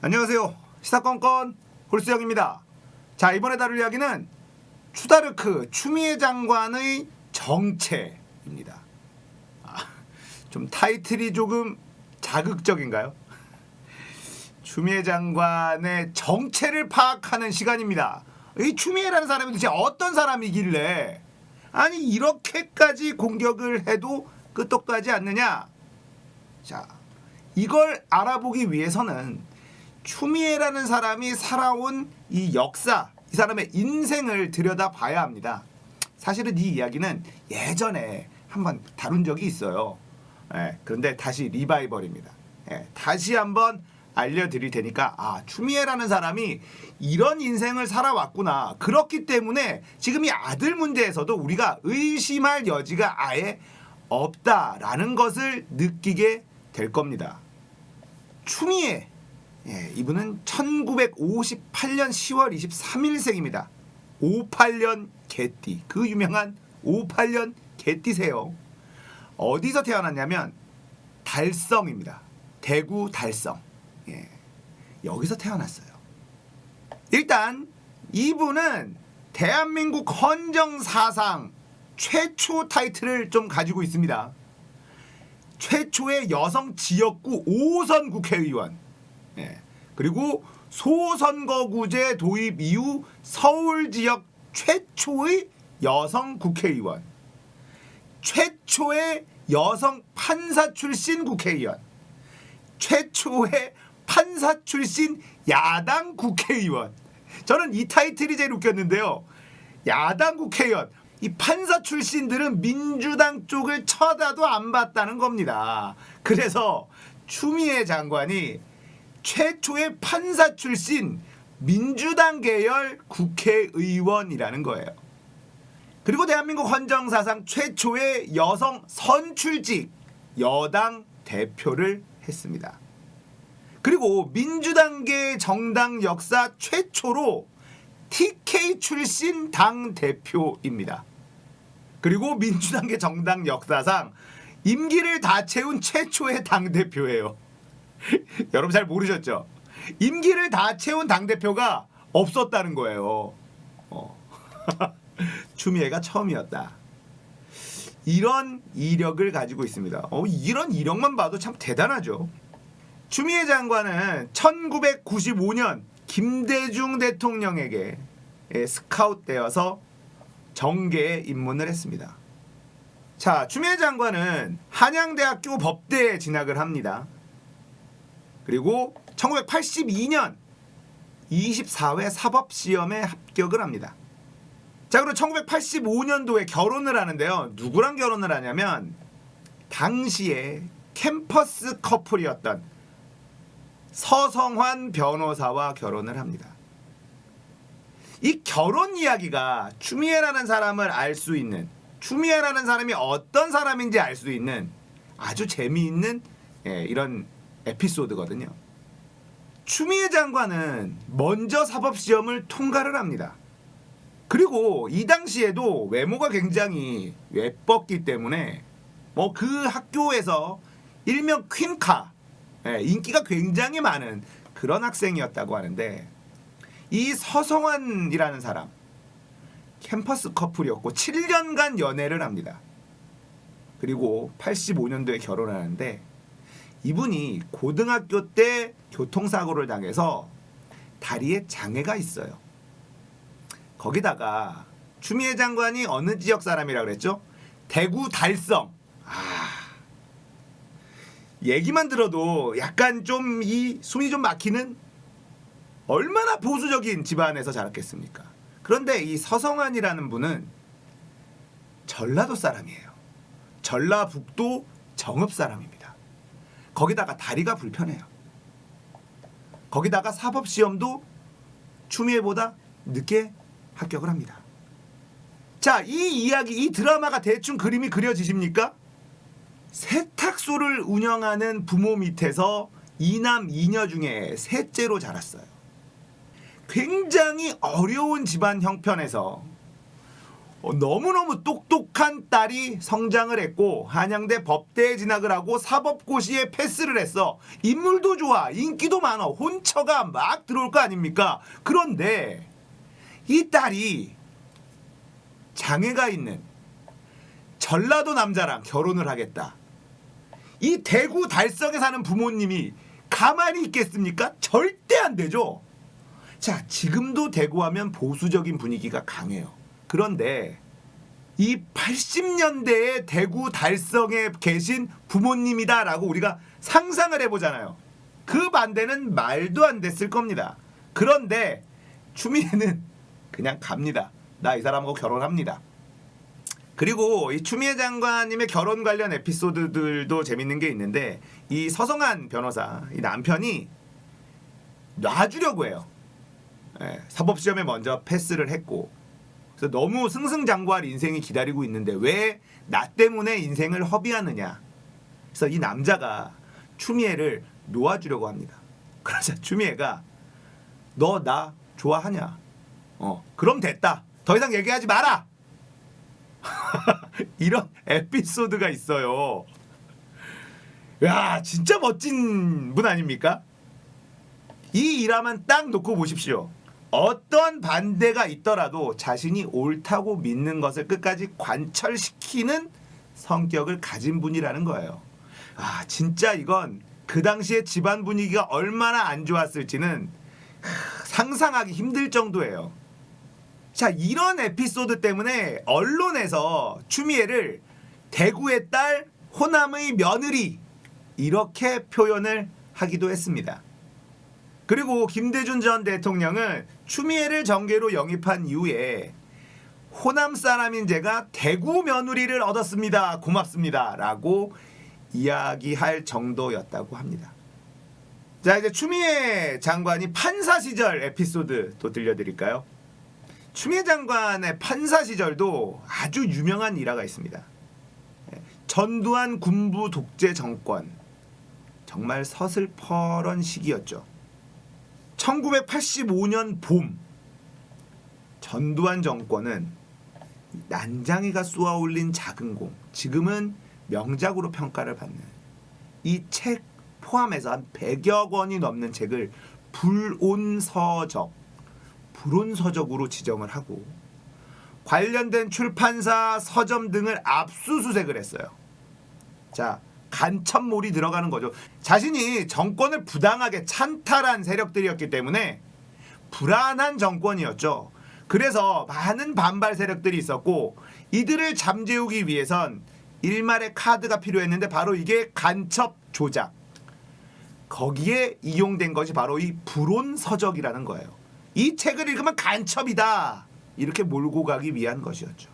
안녕하세요. 시사건건 홀수영입니다. 자, 이번에 다룰 이야기는 추다르크 추미애 장관의 정체입니다. 좀 타이틀이 조금 자극적인가요? 추미애 장관의 정체를 파악하는 시간입니다. 이 추미애라는 사람이 도대체 어떤 사람이길래 아니 이렇게까지 공격을 해도 끄떡도 하지 않느냐? 자, 이걸 알아보기 위해서는 추미애라는 사람이 살아온 이 역사, 이 사람의 인생을 들여다봐야 합니다. 사실은 이 이야기는 예전에 한번 다룬 적이 있어요. 그런데 다시 리바이벌입니다. 다시 한번 알려드릴 테니까 추미애라는 사람이 이런 인생을 살아왔구나. 그렇기 때문에 지금 이 아들 문제에서도 우리가 의심할 여지가 아예 없다라는 것을 느끼게 될 겁니다. 추미애, 이분은 1958년 10월 23일생입니다. 58년 개띠, 그 유명한 58년 개띠세요. 어디서 태어났냐면 달성입니다. 대구 달성. 여기서 태어났어요. 일단 이분은 대한민국 헌정사상 최초 타이틀을 좀 가지고 있습니다. 최초의 여성 지역구 5선 국회의원, 그리고 소선거구제 도입 이후 서울 지역 최초의 여성 국회의원, 최초의 여성 판사 출신 국회의원, 최초의 판사 출신 야당 국회의원. 저는 이 타이틀이 제일 웃겼는데요. 야당 국회의원. 이 판사 출신들은 민주당 쪽을 쳐다도 안 봤다는 겁니다. 그래서 추미애 장관이 최초의 판사 출신 민주당 계열 국회의원이라는 거예요. 그리고 대한민국 헌정사상 최초의 여성 선출직 여당 대표를 했습니다. 그리고 민주당계 정당 역사 최초로 TK 출신 당 대표입니다. 그리고 민주당계 정당 역사상 임기를 다 채운 최초의 당 대표예요. 여러분 잘 모르셨죠? 임기를 다 채운 당 대표가 없었다는 거예요. 추미애가 처음이었다. 이런 이력을 가지고 있습니다. 이런 이력만 봐도 참 대단하죠. 추미애 장관은 1995년 김대중 대통령에게 스카웃되어서 정계에 입문을 했습니다. 자, 추미애 장관은 한양대학교 법대에 진학을 합니다. 그리고 1982년 24회 사법시험에 합격을 합니다. 자, 그리고 1985년도에 결혼을 하는데요. 누구랑 결혼을 하냐면 당시에 캠퍼스 커플이었던 서성환 변호사와 결혼을 합니다. 이 결혼 이야기가 추미애라는 사람을 알 수 있는, 추미애라는 사람이 어떤 사람인지 알 수 있는 아주 재미있는 이런 에피소드거든요. 추미애 장관은 먼저 사법시험을 통과를 합니다. 그리고 이 당시에도 외모가 굉장히 예뻤기 때문에 그 학교에서 일명 퀸카, 인기가 굉장히 많은 그런 학생이었다고 하는데, 이 서성환이라는 사람 캠퍼스 커플이었고 7년간 연애를 합니다. 그리고 85년도에 결혼하는데 이분이 고등학교 때 교통사고를 당해서 다리에 장애가 있어요. 거기다가 추미애 장관이 어느 지역 사람이라고 그랬죠? 대구 달성. 얘기만 들어도 약간 좀 이 숨이 좀 막히는, 얼마나 보수적인 집안에서 자랐겠습니까? 그런데 이 서성환이라는 분은 전라도 사람이에요. 전라북도 정읍 사람입니다. 거기다가 다리가 불편해요. 거기다가 사법시험도 추미애보다 늦게 합격을 합니다. 자, 이 이야기, 이 드라마가 대충 그림이 그려지십니까? 세탁소를 운영하는 부모 밑에서 이남 이녀 중에 셋째로 자랐어요. 굉장히 어려운 집안 형편에서 너무너무 똑똑한 딸이 성장을 했고 한양대 법대에 진학을 하고 사법고시에 패스를 했어. 인물도 좋아, 인기도 많아, 혼처가 막 들어올 거 아닙니까? 그런데 이 딸이 장애가 있는 전라도 남자랑 결혼을 하겠다. 이 대구 달성에 사는 부모님이 가만히 있겠습니까? 절대 안 되죠. 자, 지금도 대구 하면 보수적인 분위기가 강해요. 그런데 이 80년대에 대구 달성에 계신 부모님이다라고 우리가 상상을 해보잖아요. 그 반대는 말도 안 됐을 겁니다. 그런데 추미애는 그냥 갑니다. 나 이 사람하고 결혼합니다. 그리고 이 추미애 장관님의 결혼 관련 에피소드들도 재밌는 게 있는데 이 서성한 변호사, 이 남편이 놔주려고 해요. 사법시험에 먼저 패스를 했고 그래서 너무 승승장구할 인생이 기다리고 있는데 왜 나 때문에 인생을 허비하느냐. 그래서 이 남자가 추미애를 놓아주려고 합니다. 그러자 추미애가 너 나 좋아하냐? 그럼 됐다. 더 이상 얘기하지 마라. 이런 에피소드가 있어요. 야, 진짜 멋진 분 아닙니까? 이 일화만 딱 놓고 보십시오. 어떤 반대가 있더라도 자신이 옳다고 믿는 것을 끝까지 관철시키는 성격을 가진 분이라는 거예요. 아, 진짜 이건 그 당시에 집안 분위기가 얼마나 안 좋았을지는 상상하기 힘들 정도예요. 자, 이런 에피소드 때문에 언론에서 추미애를 대구의 딸, 호남의 며느리 이렇게 표현을 하기도 했습니다. 그리고 김대중 전 대통령은 추미애를 정계로 영입한 이후에 호남 사람인 제가 대구 며느리를 얻었습니다. 고맙습니다. 라고 이야기할 정도였다고 합니다. 자, 이제 추미애 장관이 판사 시절 에피소드 또 들려드릴까요? 추미애 장관의 판사 시절도 아주 유명한 일화가 있습니다. 전두환 군부 독재 정권, 정말 서슬퍼런 시기였죠. 1985년 봄, 전두환 정권은 난장이가 쏘아올린 작은 공, 지금은 명작으로 평가를 받는 이 책 포함해서 한 100여 권이 넘는 책을 불온서적으로 지정을 하고 관련된 출판사, 서점 등을 압수수색을 했어요. 자, 간첩몰이 들어가는 거죠. 자신이 정권을 부당하게 찬탈한 세력들이었기 때문에 불안한 정권이었죠. 그래서 많은 반발 세력들이 있었고 이들을 잠재우기 위해선 일말의 카드가 필요했는데 바로 이게 간첩 조작. 거기에 이용된 것이 바로 이 불온서적이라는 거예요. 이 책을 읽으면 간첩이다. 이렇게 몰고 가기 위한 것이었죠.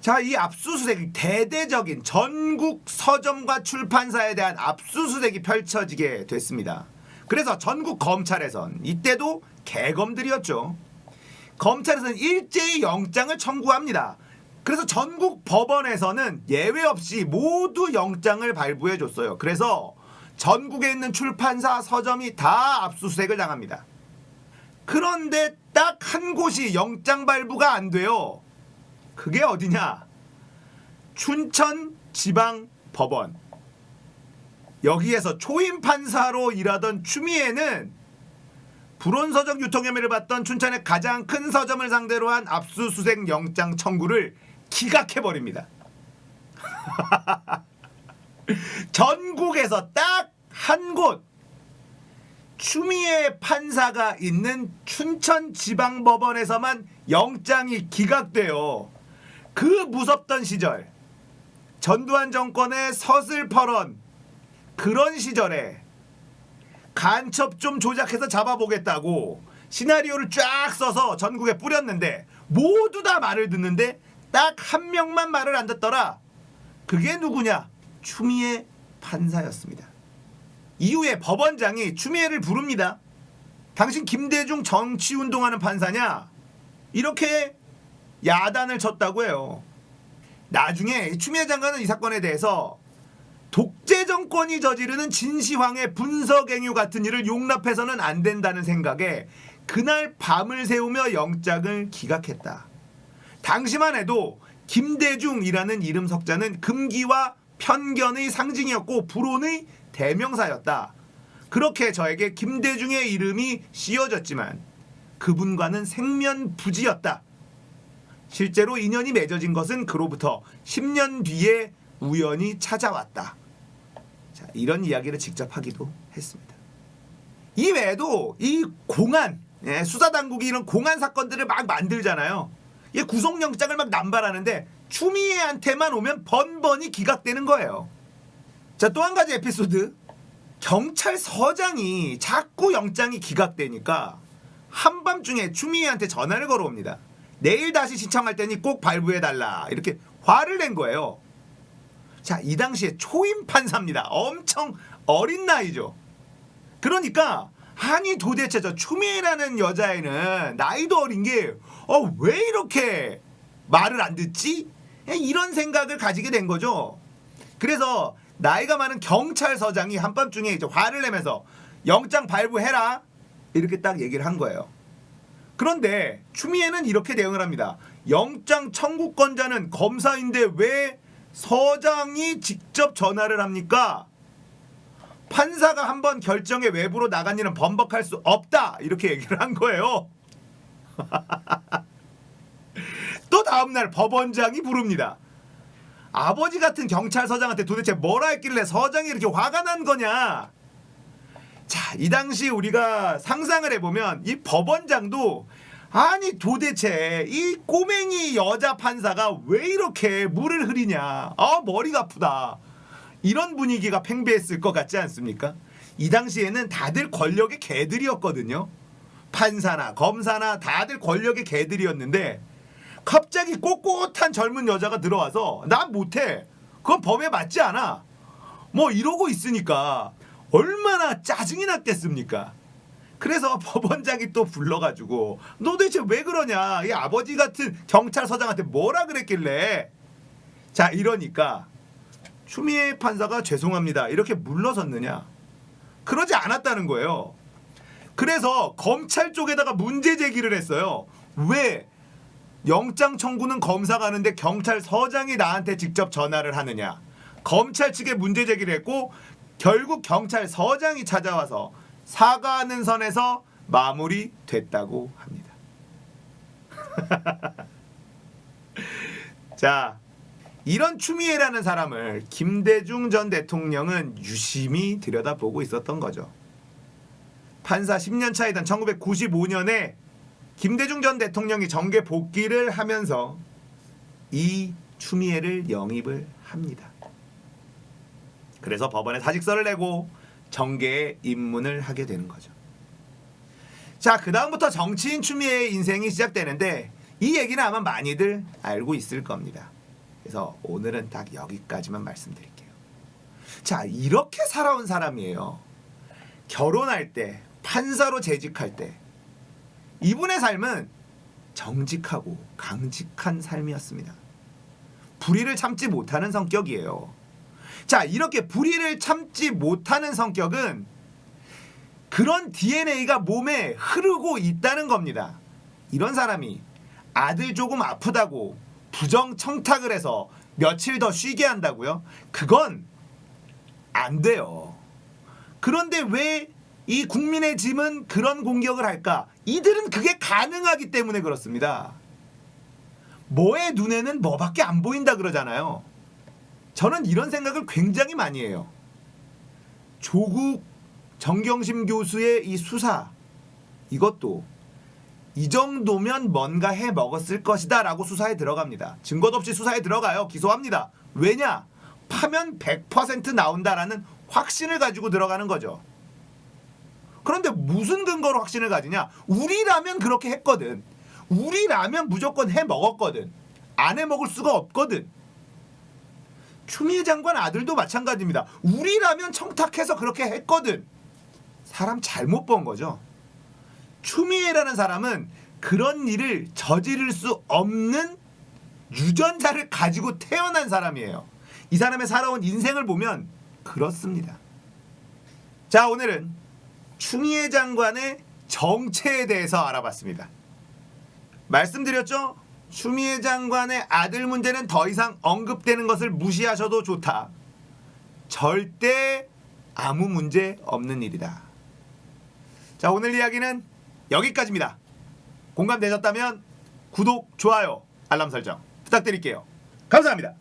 자, 이 압수수색이 대대적인 전국 서점과 출판사에 대한 압수수색이 펼쳐지게 됐습니다. 그래서 전국 검찰에선 이때도 개검들이었죠. 검찰에서는 일제히 영장을 청구합니다. 그래서 전국 법원에서는 예외 없이 모두 영장을 발부해 줬어요. 그래서 전국에 있는 출판사, 서점이 다 압수수색을 당합니다. 그런데 딱 한 곳이 영장 발부가 안 돼요. 그게 어디냐? 춘천지방법원. 여기에서 초임 판사로 일하던 추미애는 불온서적 유통 혐의를 받던 춘천의 가장 큰 서점을 상대로 한 압수수색 영장 청구를 기각해버립니다. 전국에서 딱 한 곳 추미애 판사가 있는 춘천지방법원에서만 영장이 기각돼요. 그 무섭던 시절, 전두환 정권의 서슬퍼런 그런 시절에 간첩 좀 조작해서 잡아보겠다고 시나리오를 쫙 써서 전국에 뿌렸는데 모두 다 말을 듣는데 딱 한 명만 말을 안 듣더라. 그게 누구냐? 추미애 판사였습니다. 이후에 법원장이 추미애를 부릅니다. 당신 김대중 정치운동하는 판사냐? 이렇게 야단을 쳤다고 해요. 나중에 추미애 장관은 이 사건에 대해서 독재 정권이 저지르는 진시황의 분석행위 같은 일을 용납해서는 안 된다는 생각에 그날 밤을 새우며 영장을 기각했다. 당시만 해도 김대중이라는 이름 석자는 금기와 편견의 상징이었고 불온의 대명사였다. 그렇게 저에게 김대중의 이름이 씌워졌지만 그분과는 생면부지였다. 실제로 인연이 맺어진 것은 그로부터 10년 뒤에 우연히 찾아왔다. 자, 이런 이야기를 직접 하기도 했습니다. 이 외에도 이 공안, 수사당국이 이런 공안 사건들을 막 만들잖아요. 구속영장을 막 남발하는데 추미애한테만 오면 번번이 기각되는 거예요. 자, 또 한 가지 에피소드. 경찰서장이 자꾸 영장이 기각되니까 한밤중에 추미애한테 전화를 걸어옵니다. 내일 다시 신청할 테니 꼭 발부해달라. 이렇게 화를 낸 거예요. 자, 이 당시에 초임 판사입니다. 엄청 어린 나이죠. 그러니까 아니 도대체 저 추미애라는 여자애는 나이도 어린 게 왜 이렇게 말을 안 듣지? 이런 생각을 가지게 된 거죠. 그래서 나이가 많은 경찰서장이 한밤중에 이제 화를 내면서 영장 발부해라 이렇게 딱 얘기를 한 거예요. 그런데 추미애는 이렇게 대응을 합니다. 영장 청구권자는 검사인데 왜 서장이 직접 전화를 합니까? 판사가 한번 결정에 외부로 나간 일은 번복할 수 없다 이렇게 얘기를 한 거예요. 또 다음날 법원장이 부릅니다. 아버지 같은 경찰서장한테 도대체 뭐라 했길래 서장이 이렇게 화가 난 거냐. 자, 이 당시 우리가 상상을 해보면 이 법원장도 아니 도대체 이 꼬맹이 여자 판사가 왜 이렇게 물을 흐리냐. 머리가 아프다. 이런 분위기가 팽배했을 것 같지 않습니까? 이 당시에는 다들 권력의 개들이었거든요. 판사나 검사나 다들 권력의 개들이었는데 갑자기 꼿꼿한 젊은 여자가 들어와서 난 못해. 그건 법에 맞지 않아. 뭐 이러고 있으니까 얼마나 짜증이 났겠습니까? 그래서 법원장이 또 불러가지고 너 도대체 왜 그러냐. 이 아버지 같은 경찰서장한테 뭐라 그랬길래. 자, 이러니까 추미애 판사가 죄송합니다 이렇게 물러섰느냐. 그러지 않았다는 거예요. 그래서 검찰 쪽에다가 문제 제기를 했어요. 왜 영장 청구는 검사가 하는데 경찰서장이 나한테 직접 전화를 하느냐. 검찰 측에 문제 제기를 했고 결국 경찰서장이 찾아와서 사과하는 선에서 마무리됐다고 합니다. 자, 이런 추미애라는 사람을 김대중 전 대통령은 유심히 들여다보고 있었던 거죠. 판사 10년 차이던 1995년에 김대중 전 대통령이 정계 복귀를 하면서 이 추미애를 영입을 합니다. 그래서 법원에 사직서를 내고 정계에 입문을 하게 되는 거죠. 자, 그 다음부터 정치인 추미애의 인생이 시작되는데 이 얘기는 아마 많이들 알고 있을 겁니다. 그래서 오늘은 딱 여기까지만 말씀드릴게요. 자, 이렇게 살아온 사람이에요. 결혼할 때, 판사로 재직할 때 이분의 삶은 정직하고 강직한 삶이었습니다. 불의를 참지 못하는 성격이에요. 자, 이렇게 불의를 참지 못하는 성격은 그런 DNA가 몸에 흐르고 있다는 겁니다. 이런 사람이 아들 조금 아프다고 부정 청탁을 해서 며칠 더 쉬게 한다고요? 그건 안 돼요. 그런데 왜 이 국민의 짐은 그런 공격을 할까? 이들은 그게 가능하기 때문에 그렇습니다. 뭐의 눈에는 뭐밖에 안 보인다 그러잖아요. 저는 이런 생각을 굉장히 많이 해요. 조국 정경심 교수의 이 수사, 이것도 이 정도면 뭔가 해 먹었을 것이다 라고 수사에 들어갑니다. 증거도 없이 수사에 들어가요. 기소합니다. 왜냐? 파면 100% 나온다라는 확신을 가지고 들어가는 거죠. 그런데 무슨 근거로 확신을 가지냐? 우리라면 그렇게 했거든. 우리라면 무조건 해 먹었거든. 안 해 먹을 수가 없거든. 추미애 장관 아들도 마찬가지입니다. 우리라면 청탁해서 그렇게 했거든. 사람 잘못 본 거죠. 추미애라는 사람은 그런 일을 저지를 수 없는 유전자를 가지고 태어난 사람이에요. 이 사람의 살아온 인생을 보면 그렇습니다. 자, 오늘은 추미애 장관의 정체에 대해서 알아봤습니다. 말씀드렸죠? 추미애 장관의 아들 문제는 더 이상 언급되는 것을 무시하셔도 좋다. 절대 아무 문제 없는 일이다. 자, 오늘 이야기는 여기까지입니다. 공감되셨다면 구독, 좋아요, 알람 설정 부탁드릴게요. 감사합니다.